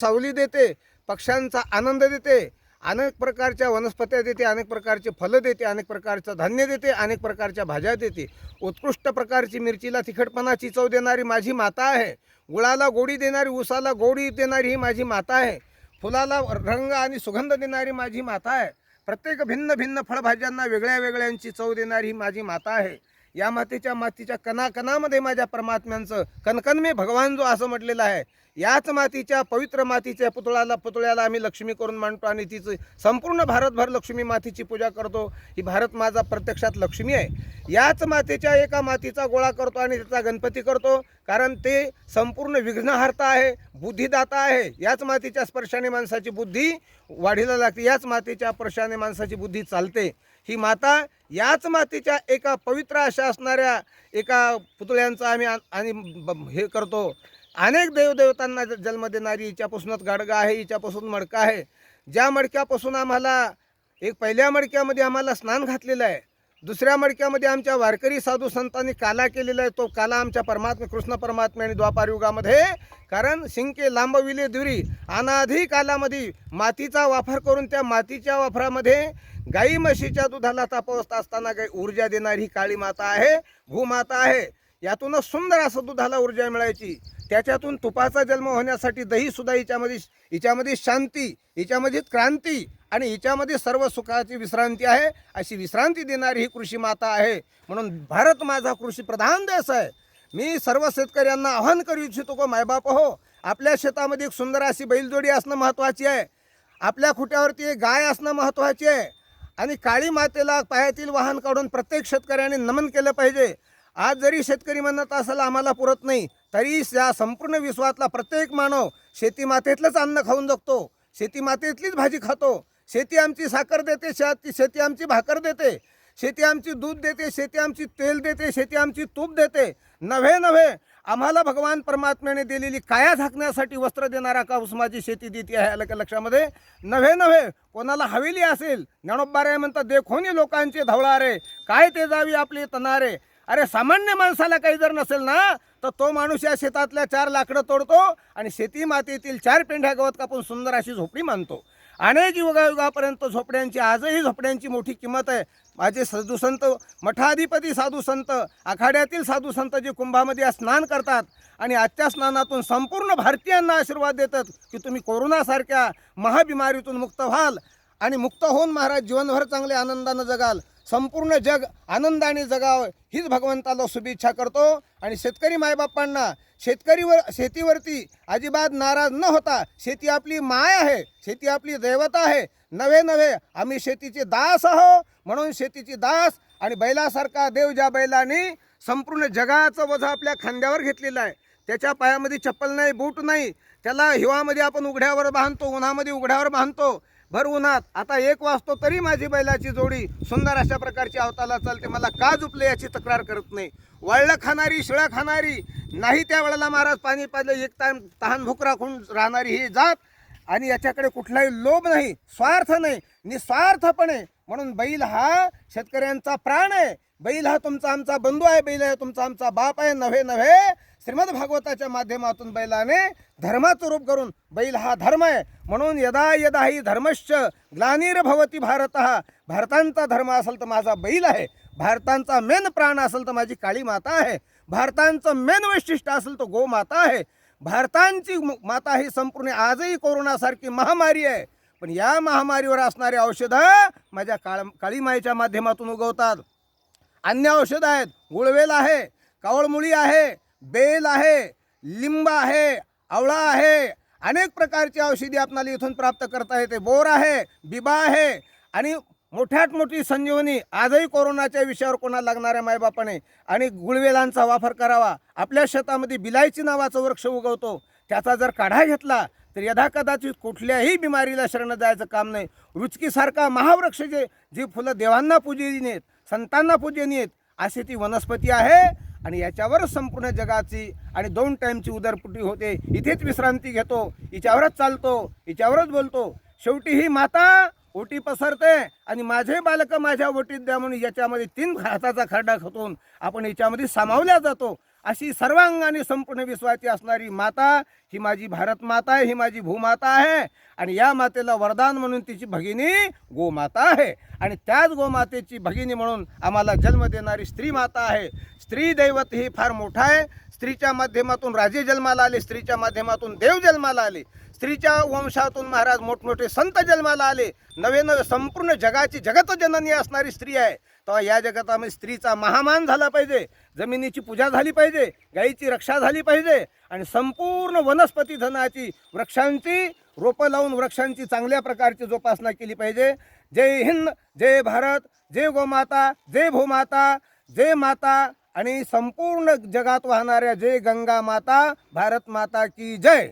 सावली देते, पक्ष्यांचा आनंद देते, अनेक प्रकारच्या वनस्पत्या देते, अनेक प्रकारचे फलं देते, अनेक प्रकारचं धान्य देते, अनेक प्रकारच्या भाज्या देते. उत्कृष्ट प्रकारची मिरचीला तिखटपणाची चव देणारी माझी माता आहे. गुळाला गोडी देणारी, ऊसाला गोडी देणारी ही माझी माता आहे. फुलाला रंग आणि सुगंध देणारी माझी माता आहे. प्रत्येक भिन्न भिन्न फळभाज्यांना वेगळ्या वेगळ्यांची चव देणारी ही माझी माता आहे. या मातीच्या कणाकणामध्ये माझ्या परमात्म्यांचं कणकण में भगवान जो असं म्हटलेलं आहे. याच मातीच्या पवित्र मातीच्या पुतळ्याला आम्ही लक्ष्मी करून मानतो आणि तिचं संपूर्ण भारतभर लक्ष्मी मातीची पूजा करतो. ही भारत माझा प्रत्यक्षात लक्ष्मी आहे. याच मातीच्या एका मातीचा गोळा करतो आणि त्याचा गणपती करतो, कारण ते संपूर्ण विघ्नहर्ता आहे, बुद्धिदाता आहे. याच मातीच्या स्पर्शाने माणसाची बुद्धी वाढीला लागते, याच मातीच्या स्पर्शाने माणसाची बुद्धी चालते. ही माता याच मातीच्या एका पवित्र अशा असणाऱ्या एका पुतळ्यांचं आम्ही आणि हे करतो. अनेक देवदेवतांना जन्म देणारी हिच्यापासूनच गाडगा आहे, हिच्यापासून मडका आहे. ज्या मडक्यापासून आम्हाला पहिल्या मडक्यामध्ये आम्हाला स्नान घातलेलं आहे, दुसऱ्या मडक्यामध्ये आमच्या वारकरी साधू संतांनी काला केलेला आहे. तो काला आमच्या कृष्ण परमात्मे आणि द्वापार युगामध्ये, कारण शिंके लांबविले दुरी अनाधी कालामध्ये मातीचा वापर करून त्या मातीच्या वापरामध्ये गाई म्हशीच्या दुधाला तापवत असताना काही ऊर्जा देणारी काळी माता आहे, भूमाता आहे. यातूनच सुंदर असं दुधाला ऊर्जा मिळायची. त्याच्यातून तुपाचा जन्म होण्यासाठी दही सुद्धा हिच्यामध्ये शांती, हिच्यामध्ये क्रांती आणि हिच्यामध्ये सर्व सुखाची विश्रांती आहे. अशी विश्रांती देणारी ही कृषी माता आहे. म्हणून भारत माझा कृषी प्रधान देश आहे. मी सर्व शेतकऱ्यांना आवाहन करू इच्छितो की मायबाप हो, आपल्या शेतामध्ये एक सुंदर अशी बैलजोडी असणं महत्त्वाची आहे. आपल्या खुट्यावरती एक गाय असणं महत्त्वाची आहे. आणि काळी मातेला पायातील वाहन काढून प्रत्येक शेतकऱ्याने नमन केलं पाहिजे. आज जरी शेतकरी म्हणत असेल आम्हाला पुरत नाही, तरी या संपूर्ण विश्वातला प्रत्येक मानव शेती मातेतलंच अन्न खाऊन जगतो, शेती मातेतलीच भाजी खातो. शेती आमची साखर देते, शेती आमची भाकर देते, शेती आमची दूध देते, शेती आमची तेल देते, शेती आमची तूप देते. नव्हे आम्हाला भगवान परमात्म्याने दिलेली काया झाकण्यासाठी वस्त्र देणारा काऊस माझी शेती देते आहे. आलं का लक्षामध्ये? नव्हे कोणाला हवेली असेल, ज्ञानोबाराय म्हणतात देखोनी लोकांचे धवळारे, काय ते जावी आपले तनारे. अरे सामान्य माणसाला काही जर नसेल ना, तर तो माणूस या शेतातल्या 4 लाकडं तोडतो आणि शेती मातीतील 4 पेंढ्या गवत कापून सुंदर अशी झोपडी मानतो. अनेक युगायुगापर्यंत झोपड्यांची, आजही झोपड्यांची मोठी किंमत आहे. माझे साधू संत, मठाधिपती साधू संत, आखाड्यातील साधू संत जे कुंभामध्ये स्नान करतात आणि आजच्या स्नानातून संपूर्ण भारतीयांना आशीर्वाद देतात की तुम्ही कोरोनासारख्या महाबिमारीतून मुक्त व्हाल आणि मुक्त होऊन महाराज जीवनभर चांगले आनंदानं जगाल, संपूर्ण जग आनंदाने जगावं हीच भगवंताला शुभेच्छा करतो. आणि शेतकरी मायबापांना शेतीवरती अजिबात नाराज न होता, शेती आपली माय आहे, शेती आपली दैवता आहे. नव्हे आम्ही शेतीचे दास आहो, म्हणून शेतीची दास. आणि बैलासारखा देव ज्या बैलाने संपूर्ण जगाचं वजन आपल्या खांद्यावर घेतलेलं आहे, त्याच्या पायामध्ये चप्पल नाही, बूट नाही, त्याला हिवामध्ये आपण उघड्यावर बांधतो, उन्हामध्ये उघड्यावर बांधतो, भर उन्हात. आता 1 वाजतो तरी माझी बैलाची जोडी सुंदर अशा प्रकारची अवताला चालते. मला का झुपले याची तक्रार करत नाही. वळलं खाणारी, शिळा खाणारी नाही, त्या वेळेला महाराज पाणी पाजलं एक तहान भूक राखून राहणारी ही जात. आणि याच्याकडे कुठलाही लोभ नाही, स्वार्थ नाही, निस्वार्थपणे. म्हणून बैल हा शेतकऱ्यांचा प्राण आहे. बैल हा तुमचा आमचा बंधू आहे, बैल हा तुमचा आमचा बाप आहे. नव्हे श्रीमद भागवताच्या माध्यमातून बैलाने धर्माचं रूप करून, बैल हा धर्म आहे. म्हणून यदा ही धर्मश्च ग्लानिर्भवती भारतः, भारतांचा धर्म असेल तर माझा बैल आहे, भारतांचा मेन प्राण असेल तर माझी काळी माता आहे, भारतांचं मेन वैशिष्ट्य असेल तर गो माता आहे. भारतांची माता ही संपूर्ण आजही कोरोनासारखी महामारी आहे, पण या महामारीवर असणारे औषधं माझ्या काळी माईच्या माध्यमातून उगवतात. अन्य औषध आहेत, गुळवेल आहे, कावळमुळी आहे, बेल आहे, लिंब आहे, आवळा आहे, अनेक प्रकारची औषधी आपल्याला इथून प्राप्त करता येते. बोर आहे, बिबा आहे आणि मोठ्यात मोठी संजीवनी. आजही कोरोनाच्या विषयावर कोणाला लागणाऱ्या मायबापाने आणि गुळवेलांचा वापर करावा. आपल्या शेतामध्ये बिलायची नावाचा वृक्ष उगवतो, त्याचा जर काढा घेतला तर यदाकदाचित कुठल्याही बिमारीला शरण जायचं काम नाही. रुचकीसारखा महावृक्ष जी फुलं देवांना पूजनीय आहेत, संतांना पूजनीय आहेत, अशी ती वनस्पती आहे. आणि याच्यावर संपूर्ण जगाची आणि 2 टाईमची उदरपुटी होते. इथेच विश्रांती घेतो, हिच्यावरच चालतो, हिच्यावरच बोलतो. शेवटी ही माता ओटी पसरते आणि माझे बालक माझ्या ओटीत द्या म्हणून याच्यामध्ये 3 हाताचा खरडा खतून आपण हिच्यामध्ये सामावल्या जातो. अशी सर्वांगाने संपूर्ण विश्वाची असणारी माता ही माझी भारत माता आहे, ही माझी भूमाता आहे. आणि या मातेला वरदान म्हणून तिची भगिनी गोमाता आहे. आणि त्याच गोमातेची भगिनी म्हणून आम्हाला जन्म देणारी स्त्री माता आहे. स्त्री दैवत ही फार मोठा आहे. स्त्रीच्या माध्यमातून राजे जन्माला आले, स्त्रीच्या माध्यमातून देव जन्माला आले, स्त्रीच्या वंशातून महाराज मोठमोठे संत जन्माला आले. नवे नवे संपूर्ण जगाची जगत जननी असणारी स्त्री आहे. तेव्हा या जगतामध्ये स्त्रीचा महामान झाला पाहिजे, जमिनीची पूजा झाली पाहिजे, गायीची रक्षा झाली पाहिजे आणि संपूर्ण वनस्पती धनाची वृक्षांची रोपं लावून वृक्षांची चांगल्या प्रकारची जोपासना केली पाहिजे. जय हिंद, जय भारत, जय गोमाता, जय भूमाता, जय माता आणि संपूर्ण जगात वाहणाऱ्या जय गंगा माता, भारत माता की जय.